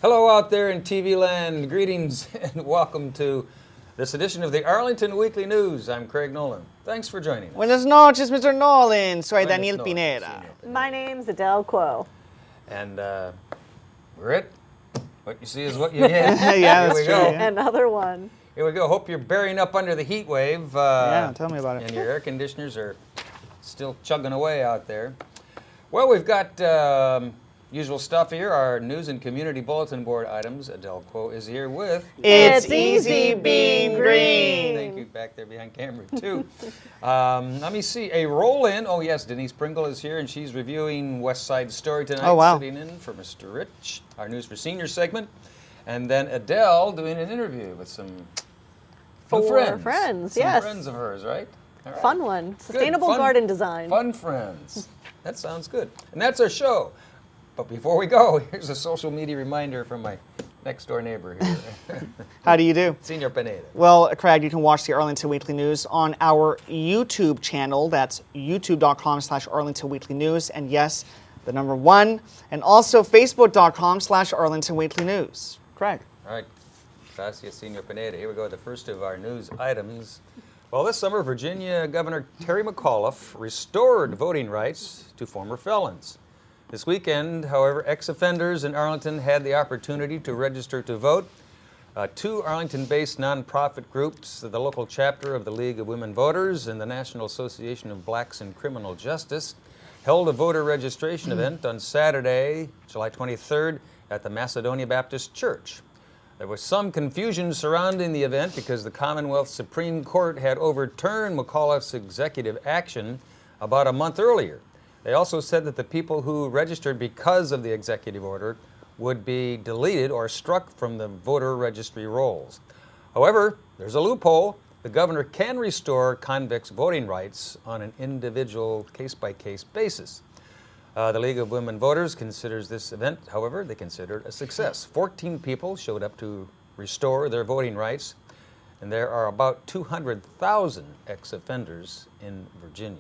Hello out there in TV land. Greetings and welcome to this edition of the Arlington Weekly News. I'm Craig Nolan. Thanks for joining us. Buenas noches, Mr. Nolan. Soy Daniel Pineda. My name's Adele Kuo. And we're it. What you see is what you get. Yeah, Here that's we true. go. Yeah. Another one. Here we go. Hope you're bearing up under the heat wave. Yeah, tell me about it. And your air conditioners are still chugging away out there. Well, we've got usual stuff here, our news and community bulletin board items. Adele Kuo is here with... It's easy being green. Thank you, back there behind camera, too. Let me see, a roll-in. Oh, yes, Denise Pringle is here, and she's reviewing West Side Story tonight, Oh, wow. sitting in for Mr. Rich, our News for Seniors segment. And then Adele doing an interview with some Four friends. friends, Some yes. friends of hers, right? All right. Fun one. Good. Sustainable Fun- garden design. Fun friends. That sounds good. And that's our show. But before we go, here's a social media reminder from my next door neighbor here, How do you do? Senor Pineda. Well, Craig, you can watch the Arlington Weekly News on our YouTube channel. That's youtube.com/Arlington Weekly News. And yes, the number 1. And also facebook.com/Arlington Weekly News. Craig. All right, gracias, Senor Pineda. Here we go, the first of our news items. Well, this summer, Virginia Governor Terry McAuliffe restored voting rights to former felons. This weekend, however, ex-offenders in Arlington had the opportunity to register to vote. 2 Arlington-based nonprofit groups, the local chapter of the League of Women Voters and the National Association of Blacks in Criminal Justice, held a voter registration event on Saturday, July 23rd, at the Macedonia Baptist Church. There was some confusion surrounding the event because the Commonwealth Supreme Court had overturned McAuliffe's executive action about a month earlier. They also said that the people who registered because of the executive order would be deleted or struck from the voter registry rolls. However, there's a loophole. The governor can restore convicts' voting rights on an individual case-by-case basis. The League of Women Voters considers this event, however, they consider it a success. 14 people showed up to restore their voting rights, and there are about 200,000 ex-offenders in Virginia.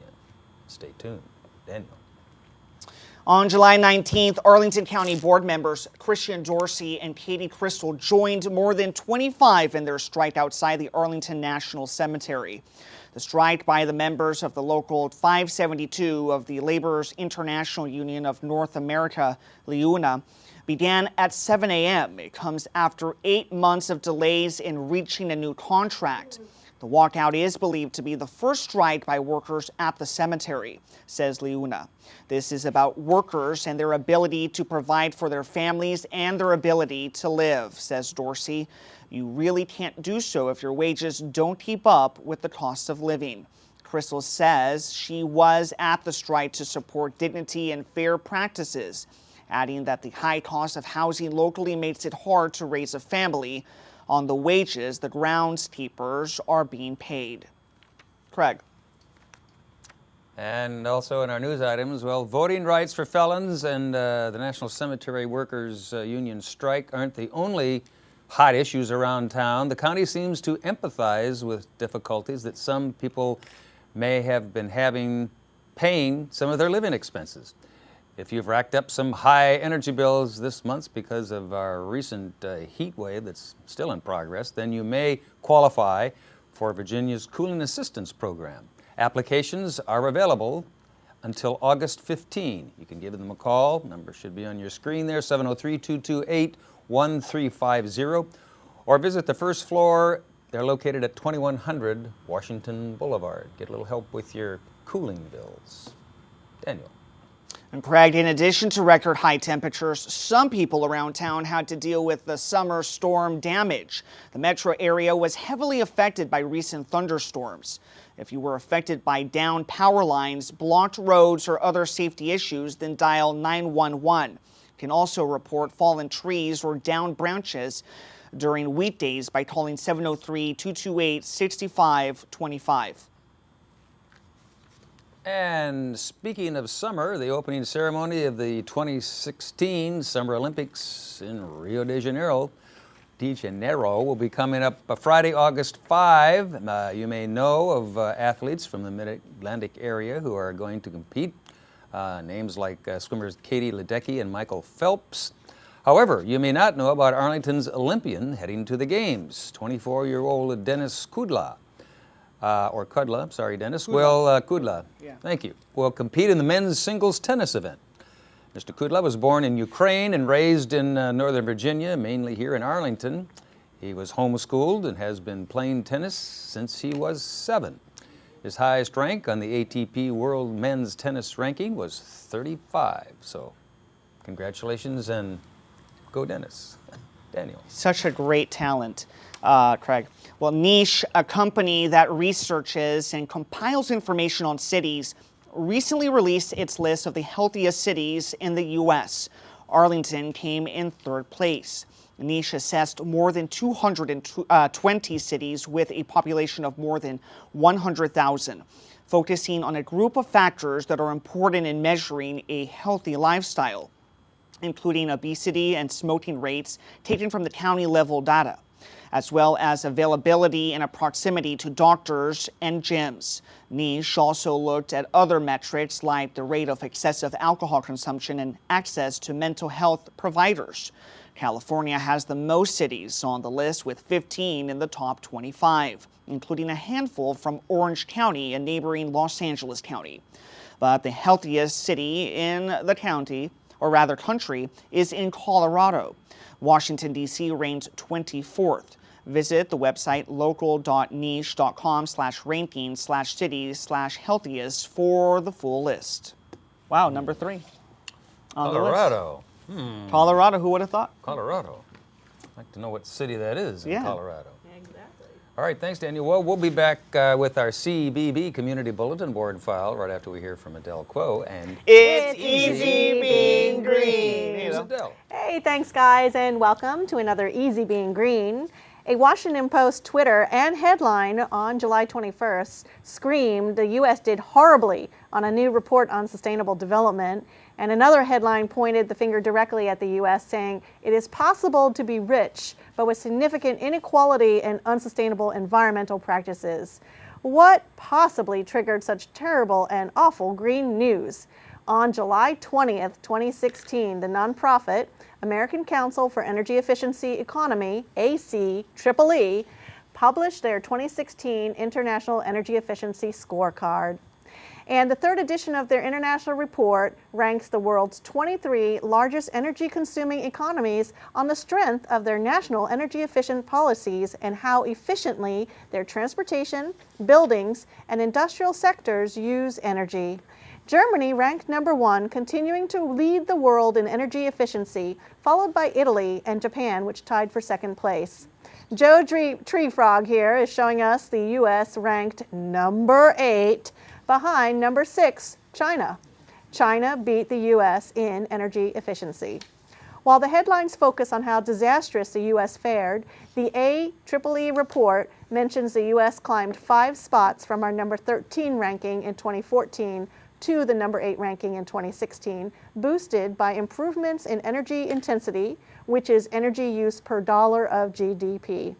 Stay tuned. Daniel. On July 19th, Arlington County Board members Christian Dorsey and Katie Crystal joined more than 25 in their strike outside the Arlington National Cemetery. The strike by the members of the local 572 of the Laborers International Union of North America, LIUNA, began at 7 a.m. It comes after 8 months of delays in reaching a new contract. The walkout is believed to be the first strike by workers at the cemetery, says LIUNA. This is about workers and their ability to provide for their families and their ability to live, says Dorsey. You really can't do so if your wages don't keep up with the cost of living. Crystal says she was at the strike to support dignity and fair practices, adding that the high cost of housing locally makes it hard to raise a family on the wages the groundskeepers are being paid. Craig. And also in our news items, well, voting rights for felons and the National Cemetery Workers Union strike aren't the only hot issues around town. The county seems to empathize with difficulties that some people may have been having paying some of their living expenses. If you've racked up some high energy bills this month because of our recent heat wave that's still in progress, then you may qualify for Virginia's Cooling Assistance Program. Applications are available until August 15. You can give them a call. Number should be on your screen there, 703-228-1350. Or visit the first floor. They're located at 2100 Washington Boulevard. Get a little help with your cooling bills. Daniel. And Craig, in addition to record high temperatures, some people around town had to deal with the summer storm damage. The metro area was heavily affected by recent thunderstorms. If you were affected by downed power lines, blocked roads, or other safety issues, then dial 911. You can also report fallen trees or downed branches during weekdays by calling 703-228-6525. And speaking of summer, the opening ceremony of the 2016 Summer Olympics in Rio de Janeiro will be coming up Friday, August 5. You may know of athletes from the Mid-Atlantic area who are going to compete. Names like swimmers Katie Ledecky and Michael Phelps. However, you may not know about Arlington's Olympian heading to the games. 24-year-old Dennis Kudla, or Kudla, sorry Dennis, Kudla, Yeah. thank you, will compete in the men's singles tennis event. Mr. Kudla was born in Ukraine and raised in Northern Virginia, mainly here in Arlington. He was homeschooled and has been playing tennis since he was 7. His highest rank on the ATP World Men's Tennis Ranking was 35. So, congratulations and go Dennis. Daniel. Such a great talent, Craig. Well, Niche, a company that researches and compiles information on cities, recently released its list of the healthiest cities in the U.S. Arlington came in 3rd place. Niche assessed more than 220 cities with a population of more than 100,000, focusing on a group of factors that are important in measuring a healthy lifestyle, including obesity and smoking rates taken from the county level data, as well as availability and a proximity to doctors and gyms. Niche also looked at other metrics like the rate of excessive alcohol consumption and access to mental health providers. California has the most cities on the list, with 15 in the top 25, including a handful from Orange County and neighboring Los Angeles County. But the healthiest city in the county, or rather country, is in Colorado. Washington, D.C. ranked 24th. Visit the website local.niche.com/ranking/cities/healthiest for the full list. Wow, number 3 on the list. Colorado. Colorado, who would have thought? Colorado. I'd like to know what city that is in Yeah. Colorado. Exactly. All right, thanks, Daniel. Well, we'll be back with our CBB Community Bulletin Board file right after we hear from Adele Kuo and It's easy being green. Here's Adele. Hey, thanks guys, and welcome to another Easy Being Green. A Washington Post Twitter and headline on July 21st screamed the U.S. did horribly on a new report on sustainable development, and another headline pointed the finger directly at the U.S., saying it is possible to be rich, but with significant inequality and unsustainable environmental practices. What possibly triggered such terrible and awful green news? On July 20th, 2016, the nonprofit American Council for Energy Efficiency Economy, ACEEE, published their 2016 International Energy Efficiency Scorecard. And the 3rd edition of their international report ranks the world's 23 largest energy-consuming economies on the strength of their national energy-efficient policies and how efficiently their transportation, buildings, and industrial sectors use energy. Germany ranked number 1, continuing to lead the world in energy efficiency, followed by Italy and Japan, which tied for 2nd place. Joe Tree Frog here is showing us the U.S. ranked number 8, behind number 6, China. China beat the U.S. in energy efficiency. While the headlines focus on how disastrous the U.S. fared, the AEEE report mentions the U.S. climbed 5 spots from our number 13 ranking in 2014 to the number 8 ranking in 2016, boosted by improvements in energy intensity, which is energy use per dollar of GDP,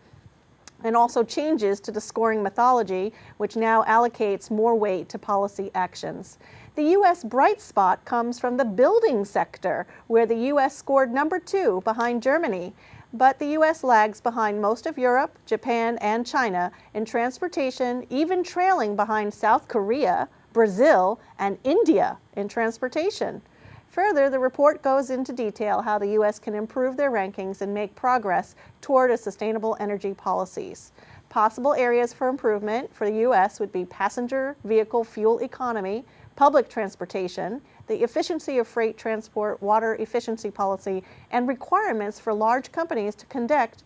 and also changes to the scoring methodology, which now allocates more weight to policy actions. The U.S. bright spot comes from the building sector, where the U.S. scored number 2 behind Germany. But the U.S. lags behind most of Europe, Japan, and China in transportation, even trailing behind South Korea, Brazil, and India in transportation. Further, the report goes into detail how the U.S. can improve their rankings and make progress toward a sustainable energy policies. Possible areas for improvement for the U.S. would be passenger vehicle fuel economy, public transportation, the efficiency of freight transport, water efficiency policy, and requirements for large companies to conduct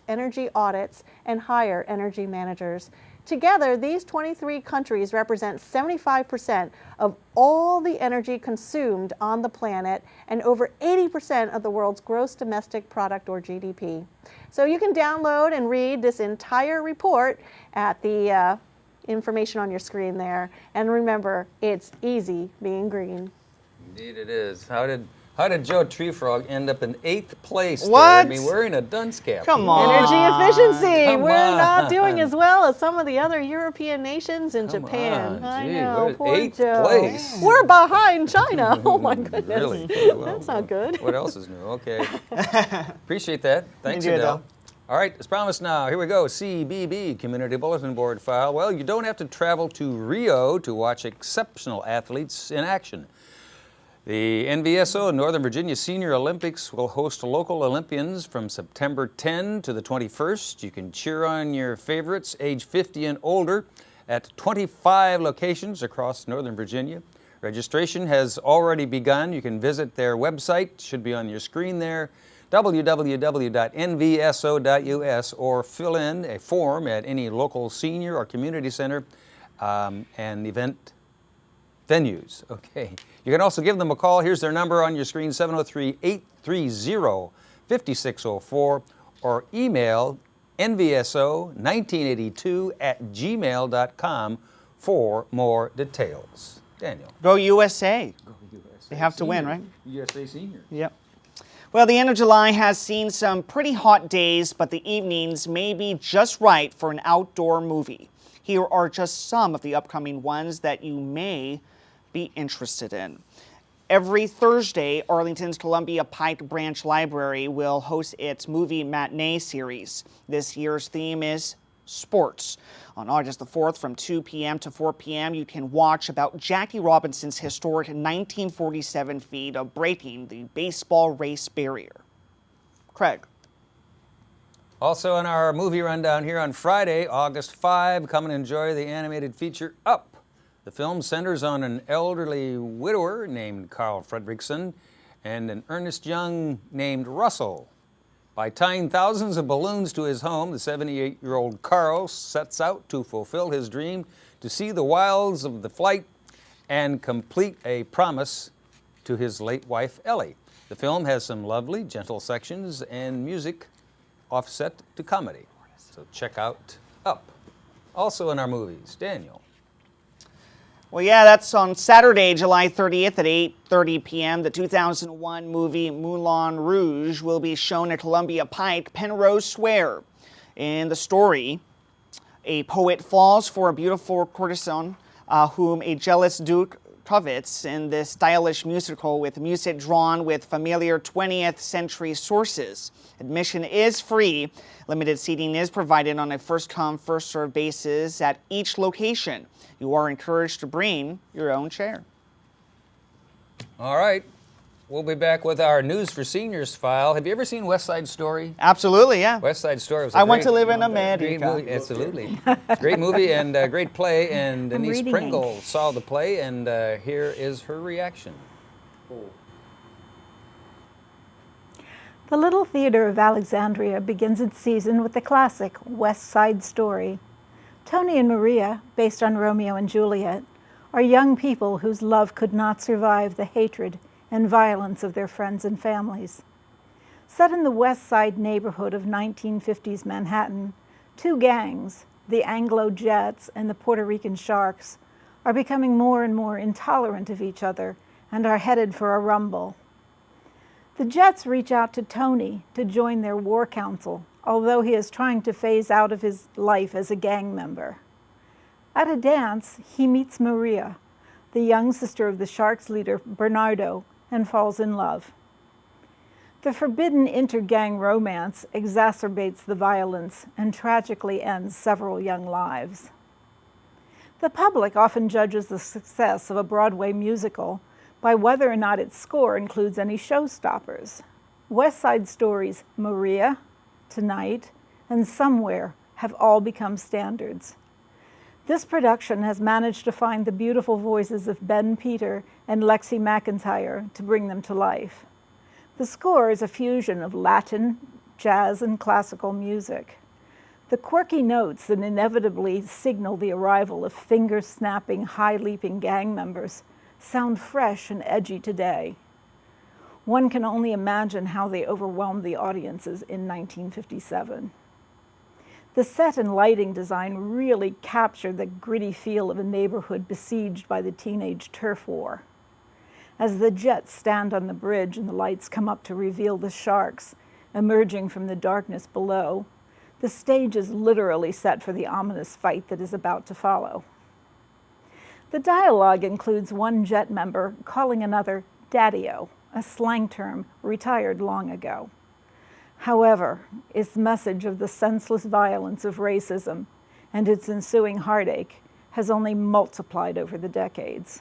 energy audits and hire energy managers. Together, these 23 countries represent 75% of all the energy consumed on the planet and over 80% of the world's gross domestic product, or GDP. So you can download and read this entire report at the information on your screen there. And remember, it's easy being green. Indeed it is. How did How did Joe Tree Frog end up in 8th place? What? There? I mean, wearing a dunce cap. Come on. Energy efficiency. Come We're not on. doing as well as some of the other European nations and Come Japan. on, I gee, know, what- poor 8th Joe. place. We're behind China. Oh my goodness. Really? Well, That's not good. What else is new? Okay. Appreciate that. Thanks, you, Adele. Adele. All right, as promised now, here we go. CBB, Community Bulletin Board file. Well, you don't have to travel to Rio to watch exceptional athletes in action. The NVSO Northern Virginia Senior Olympics will host local Olympians from September 10 to the 21st. You can cheer on your favorites age 50 and older at 25 locations across Northern Virginia. Registration has already begun. You can visit their website, should be on your screen there, www.nvso.us, or fill in a form at any local senior or community center and event venues. Okay. You can also give them a call. Here's their number on your screen, 703-830-5604, or email nvso1982@gmail.com for more details. Daniel. Go USA. They have to win, right? USA Senior. Yep. Well, the end of July has seen some pretty hot days, but the evenings may be just right for an outdoor movie. Here are just some of the upcoming ones that you may be interested in. Every Thursday, Arlington's Columbia Pike Branch Library will host its movie matinee series. This year's theme is sports. On August the 4th from 2 p.m. to 4 p.m., you can watch about Jackie Robinson's historic 1947 feat of breaking the baseball race barrier. Craig. Also in our movie rundown here on Friday, August 5, come and enjoy the animated feature Up. The film centers on an elderly widower named Carl Fredrickson and an earnest young named Russell. By tying thousands of balloons to his home, the 78-year-old Carl sets out to fulfill his dream to see the wilds of the flight and complete a promise to his late wife, Ellie. The film has some lovely, gentle sections and music offset to comedy. So check out Up. Also in our movies, Daniel. Well, yeah, that's on Saturday, July 30th at 8:30 p.m. The 2001 movie Moulin Rouge will be shown at Columbia Pike, Penrose Square. In the story, a poet falls for a beautiful courtesan whom a jealous duke covets in this stylish musical with music drawn with familiar 20th century sources. Admission is free. Limited seating is provided on a first-come, first-served basis at each location. You are encouraged to bring your own chair. All right. We'll be back with our News for Seniors file. Have you ever seen West Side Story? Absolutely, yeah. West Side Story was I want to live in great America. movie. Absolutely. Great movie and great play. And Denise reading Pringle ink. saw the play, and here is her reaction. The Little Theater of Alexandria begins its season with the classic West Side Story. Tony and Maria, based on Romeo and Juliet, are young people whose love could not survive the hatred and violence of their friends and families. Set in the West Side neighborhood of 1950s Manhattan, two gangs, the Anglo Jets and the Puerto Rican Sharks, are becoming more and more intolerant of each other and are headed for a rumble. The Jets reach out to Tony to join their war council, although he is trying to phase out of his life as a gang member. At a dance, he meets Maria, the young sister of the Sharks leader Bernardo, and falls in love. The forbidden inter-gang romance exacerbates the violence and tragically ends several young lives. The public often judges the success of a Broadway musical by whether or not its score includes any showstoppers. West Side Story's Maria, Tonight, and Somewhere have all become standards. This production has managed to find the beautiful voices of Ben Peter and Lexi McIntyre to bring them to life. The score is a fusion of Latin, jazz, and classical music. The quirky notes that inevitably signal the arrival of finger-snapping, high-leaping gang members sound fresh and edgy today. One can only imagine how they overwhelmed the audiences in 1957. The set and lighting design really captured the gritty feel of a neighborhood besieged by the teenage turf war. As the jets stand on the bridge and the lights come up to reveal the sharks emerging from the darkness below, the stage is literally set for the ominous fight that is about to follow. The dialogue includes one jet member calling another daddy-o, a slang term retired long ago. However, its message of the senseless violence of racism and its ensuing heartache has only multiplied over the decades.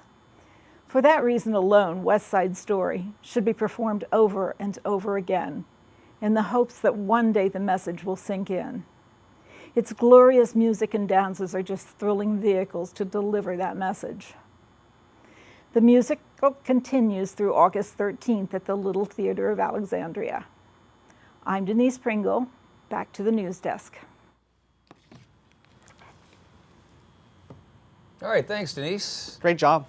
For that reason alone, West Side Story should be performed over and over again in the hopes that one day the message will sink in. Its glorious music and dances are just thrilling vehicles to deliver that message. The musical continues through August 13th at the Little Theater of Alexandria. I'm Denise Pringle. Back to the news desk. All right, thanks, Denise. Great job.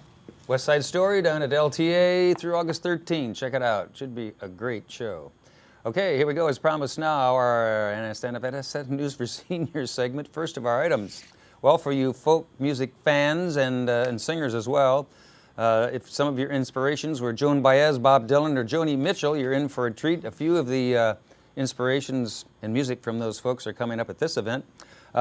West Side Story down at LTA through August 13. Check it out. Should be a great show. Okay, here we go. As promised now, our Stand-Up NSF News for Seniors segment. First of our items. Well, for you folk music fans and singers as well, if some of your inspirations were Joan Baez, Bob Dylan, or Joni Mitchell, you're in for a treat. A few of the inspirations and music from those folks are coming up at this event.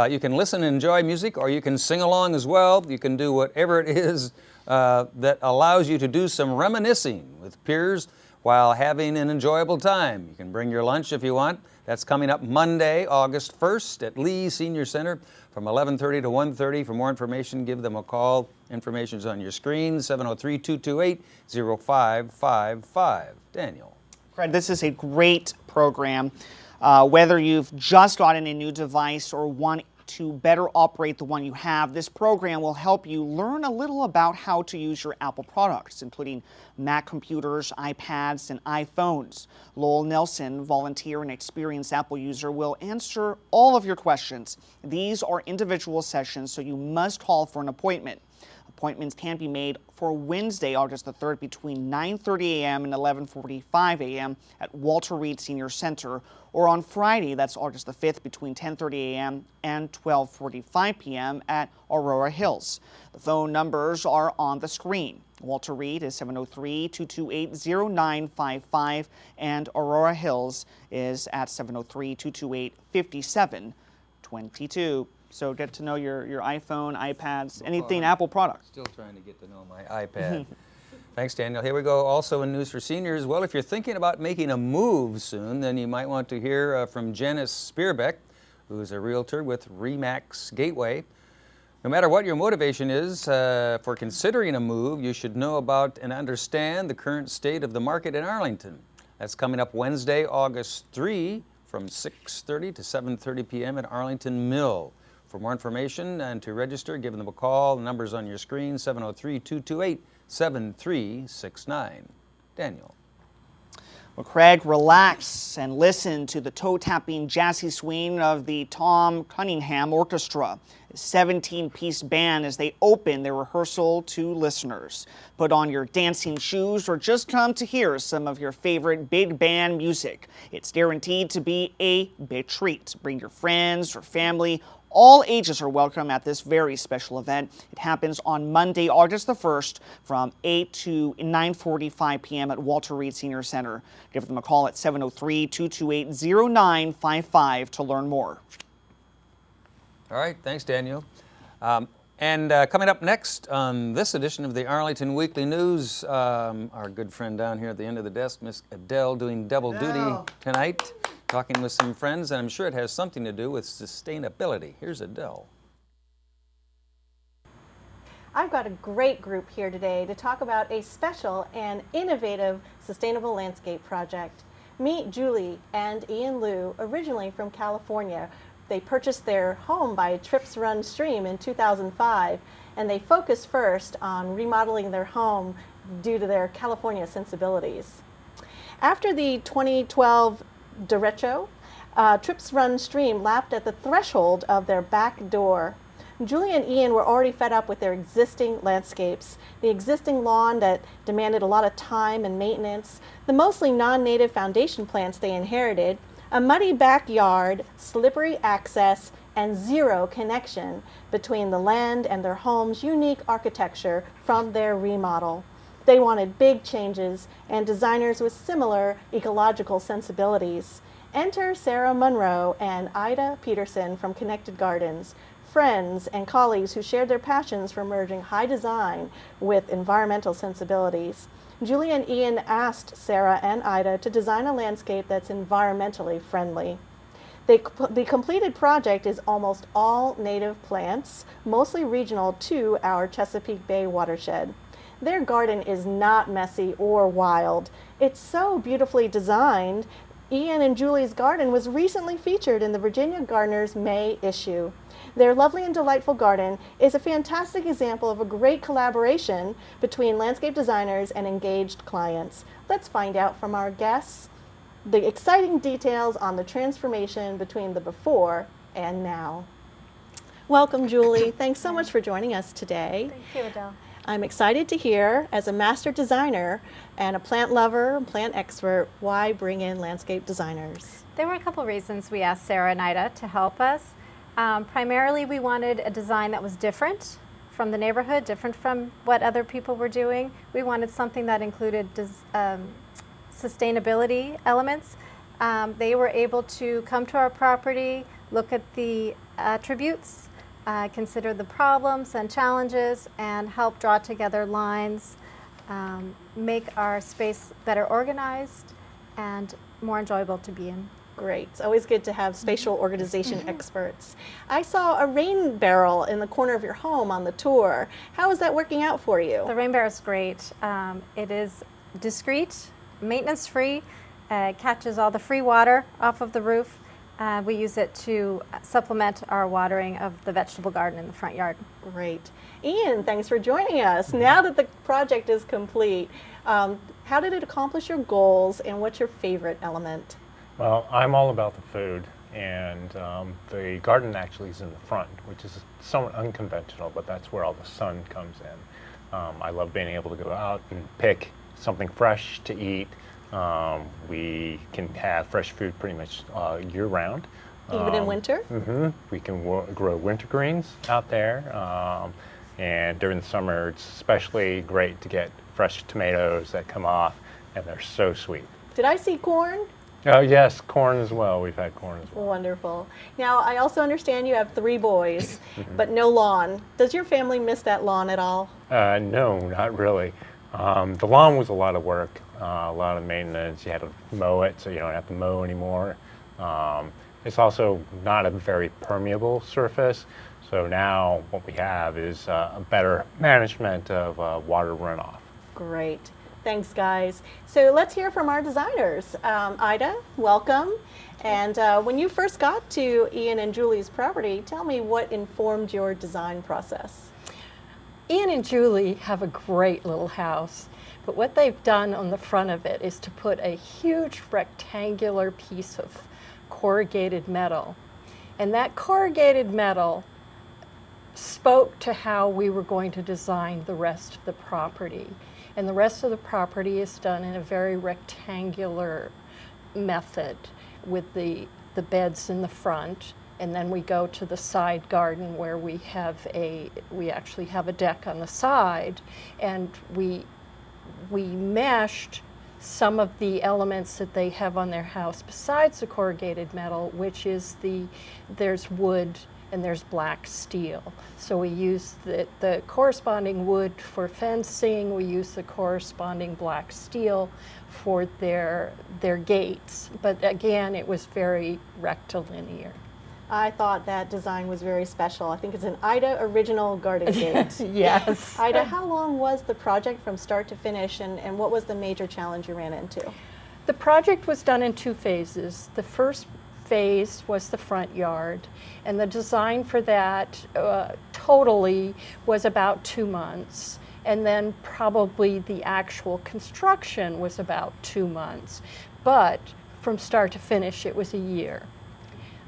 You can listen and enjoy music, or you can sing along as well. You can do whatever it is that allows you to do some reminiscing with peers while having an enjoyable time. You can bring your lunch if you want. That's coming up Monday, August 1st at Lee Senior Center from 11:30 to 1:30. For more information, give them a call. Information's on your screen, 703-228-0555. Daniel. Fred, this is a great program. Whether you've just gotten a new device or want to better operate the one you have, this program will help you learn a little about how to use your Apple products, including Mac computers, iPads, and iPhones. Lowell Nelson, volunteer and experienced Apple user, will answer all of your questions. These are individual sessions, so you must call for an appointment. Appointments can be made for Wednesday, August the 3rd between 9:30 a.m. and 11:45 a.m. at Walter Reed Senior Center, or on Friday, that's August the 5th between 10:30 a.m. and 12:45 p.m. at Aurora Hills. The phone numbers are on the screen. Walter Reed is 703-228-0955 and Aurora Hills is at 703-228-5722. So get to know your iPhone, iPads, anything Apple products. Still trying to get to know my iPad. Thanks, Daniel. Here we go. Also in News for Seniors, well, if you're thinking about making a move soon, then you might want to hear from Janice Spearbeck, who's a realtor with RE/MAX Gateway. No matter what your motivation is for considering a move, you should know about and understand the current state of the market in Arlington. That's coming up Wednesday, August 3 from 6:30 to 7:30 p.m. at Arlington Mill. For more information and to register, give them a call. The number's on your screen, 703-228-7369. Daniel. Well, Craig, relax and listen to the toe-tapping jazzy swing of the Tom Cunningham Orchestra, a 17-piece band as they open their rehearsal to listeners. Put on your dancing shoes or just come to hear some of your favorite big band music. It's guaranteed to be a big treat. Bring your friends or family. All ages are welcome at this very special event. It happens on Monday, August the 1st from 8 to 9:45 p.m. at Walter Reed Senior Center. Give them a call at 703-228-0955 to learn more. All right, thanks, Daniel. And coming up next on this edition of the Arlington Weekly News, our good friend down here at the end of the desk, Miss Adele, doing double duty tonight, talking with some friends, and I'm sure it has something to do with sustainability. Here's Adele. I've got a great group here today to talk about a special and innovative sustainable landscape project. Meet Julie and Ian Liu, originally from California. They purchased their home by Trips Run Stream in 2005, and they focused first on remodeling their home due to their California sensibilities. After the 2012 derecho, Trips Run Stream lapped at the threshold of their back door. Julie and Ian were already fed up with their existing landscapes, the existing lawn that demanded a lot of time and maintenance, the mostly non-native foundation plants they inherited, a muddy backyard, slippery access, and zero connection between the land and their home's unique architecture from their remodel. They wanted big changes and designers with similar ecological sensibilities. Enter Sarah Munroe and Ida Peterson from Connected Gardens, friends and colleagues who shared their passions for merging high design with environmental sensibilities. Julie and Ian asked Sarah and Ida to design a landscape that's environmentally friendly. The completed project is almost all native plants, mostly regional to our Chesapeake Bay watershed. Their garden is not messy or wild. It's so beautifully designed. Ian and Julie's garden was recently featured in the Virginia Gardener's May issue. Their lovely and delightful garden is a fantastic example of a great collaboration between landscape designers and engaged clients. Let's find out from our guests the exciting details on the transformation between the before and now. Welcome, Julie. Thanks so much for joining us today. Thank you, Adele. I'm excited to hear, as a master designer and a plant lover and plant expert, why bring in landscape designers? There were a couple reasons we asked Sarah and Ida to help us. Primarily, we wanted a design that was different from the neighborhood, different from what other people were doing. We wanted something that included sustainability elements. They were able to come to our property, look at the attributes, consider the problems and challenges, and help draw together lines, make our space better organized and more enjoyable to be in. Great. It's always good to have spatial organization experts. I saw a rain barrel in the corner of your home on the tour. How is that working out for you? The rain barrel is great. It is discreet, maintenance-free, catches all the free water off of the roof. We use it to supplement our watering of the vegetable garden in the front yard. Great. Ian, thanks for joining us. Now that the project is complete, how did it accomplish your goals, and what's your favorite element? Well, I'm all about the food, and the garden actually is in the front, which is somewhat unconventional, but that's where all the sun comes in. I love being able to go out and pick something fresh to eat. We can have fresh food pretty much year-round. Even in winter? We can grow winter greens out there, and during the summer it's especially great to get fresh tomatoes that come off, and they're so sweet. Did I see corn? Oh yes, corn as well. We've had corn as well. Wonderful. Now, I also understand you have 3 boys, but no lawn. Does your family miss that lawn at all? No, not really. The lawn was a lot of work, a lot of maintenance. You had to mow it, so you don't have to mow anymore. It's also not a very permeable surface, so now what we have is a better management of water runoff. Great. Thanks, guys. So let's hear from our designers. Ida, welcome. And when you first got to Ian and Julie's property, tell me what informed your design process. Ian and Julie have a great little house, but what they've done on the front of it is to put a huge rectangular piece of corrugated metal. And that corrugated metal spoke to how we were going to design the rest of the property. And the rest of the property is done in a very rectangular method with the beds in the front. And then we go to the side garden where we actually have a deck on the side, and we meshed some of the elements that they have on their house besides the corrugated metal, which is there's wood and there's black steel. So we use the corresponding wood for fencing, we use the corresponding black steel for their gates. But again, it was very rectilinear. I thought that design was very special. I think it's an Ida original garden gate. Yes. Ida, how long was the project from start to finish, and what was the major challenge you ran into? The project was done in 2 phases. The first phase was the front yard, and the design for that totally was about 2 months. And then probably the actual construction was about 2 months. But from start to finish, it was a year.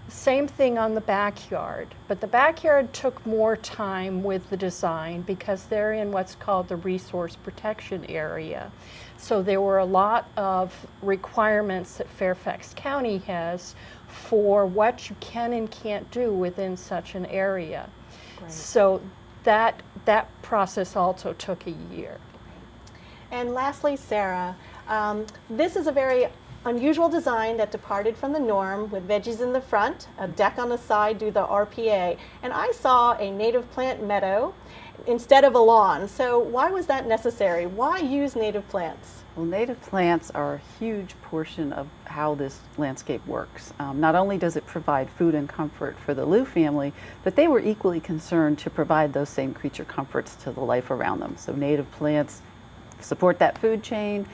Same thing on the backyard, but the backyard took more time with the design because they're in what's called the resource protection area. So there were a lot of requirements that Fairfax County has for what you can and can't do within such an area. Great. So that process also took a year. And lastly, Sarah, this is a very unusual design that departed from the norm with veggies in the front, a deck on the side due to the RPA. And I saw a native plant meadow instead of a lawn. So why was that necessary? Why use native plants? Well, native plants are a huge portion of how this landscape works. Not only does it provide food and comfort for the Liu family, but they were equally concerned to provide those same creature comforts to the life around them. So native plants support that food chain,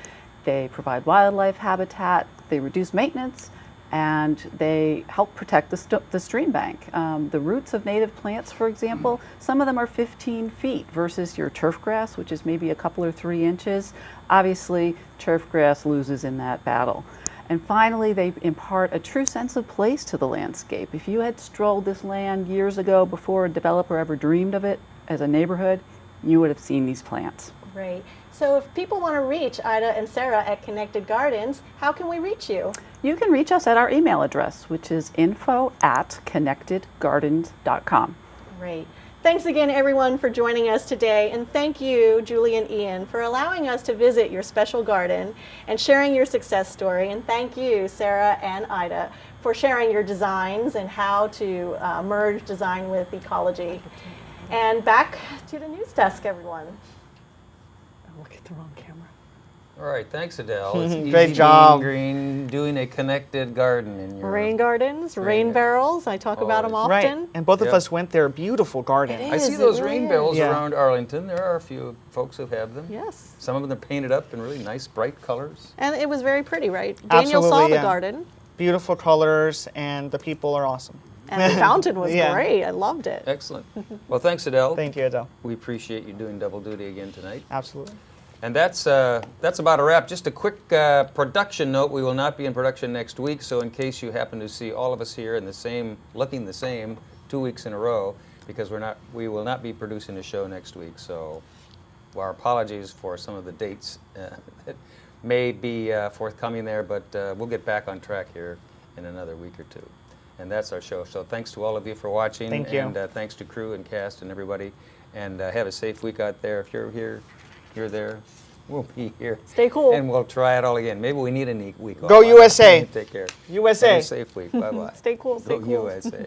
they provide wildlife habitat, they reduce maintenance, and they help protect the stream bank. The roots of native plants, for example, some of them are 15 feet versus your turf grass, which is maybe a couple or 3 inches. Obviously, turf grass loses in that battle. And finally, they impart a true sense of place to the landscape. If you had strolled this land years ago before a developer ever dreamed of it as a neighborhood, you would have seen these plants. Great. So if people want to reach Ida and Sarah at Connected Gardens, how can we reach you? You can reach us at our email address, which is info@connectedgardens.com. Great. Thanks again, everyone, for joining us today. And thank you, Julie and Ian, for allowing us to visit your special garden and sharing your success story. And thank you, Sarah and Ida, for sharing your designs and how to merge design with ecology. And back to the news desk, everyone. Look at the wrong camera. All right, thanks, Adele. It's easy Great job. being green, doing a connected garden in your Rain gardens, rain barrels. I talk about them Always. often. Right. And both of Yep. us went there. Beautiful garden. It I see is, those it rain really barrels is. Yeah. around Arlington. There are a few folks who have them. Yes. Some of them are painted up in really nice, bright colors. And it was very pretty, right? Daniel saw Absolutely, the yeah. garden, Beautiful colors, and the people are awesome. and the fountain was Yeah. great. I loved it. Excellent. Well, thanks, Adele. Thank you, Adele. We appreciate you doing double duty again tonight. Absolutely. And that's about a wrap. Just a quick production note. We will not be in production next week, so in case you happen to see all of us here in the same, looking the same, 2 weeks in a row, because we will not be producing a show next week. So our apologies for some of the dates that may be forthcoming there, but we'll get back on track here in another week or two. And that's our show. So thanks to all of you for watching. Thank you. And thanks to crew and cast and everybody. And have a safe week out there. If you're here, you're there, we'll be here. Stay cool. And we'll try it all again. Maybe we need a week off. Go USA. Take care. USA. Have a safe week. Bye-bye. Stay cool, stay Go cool. USA.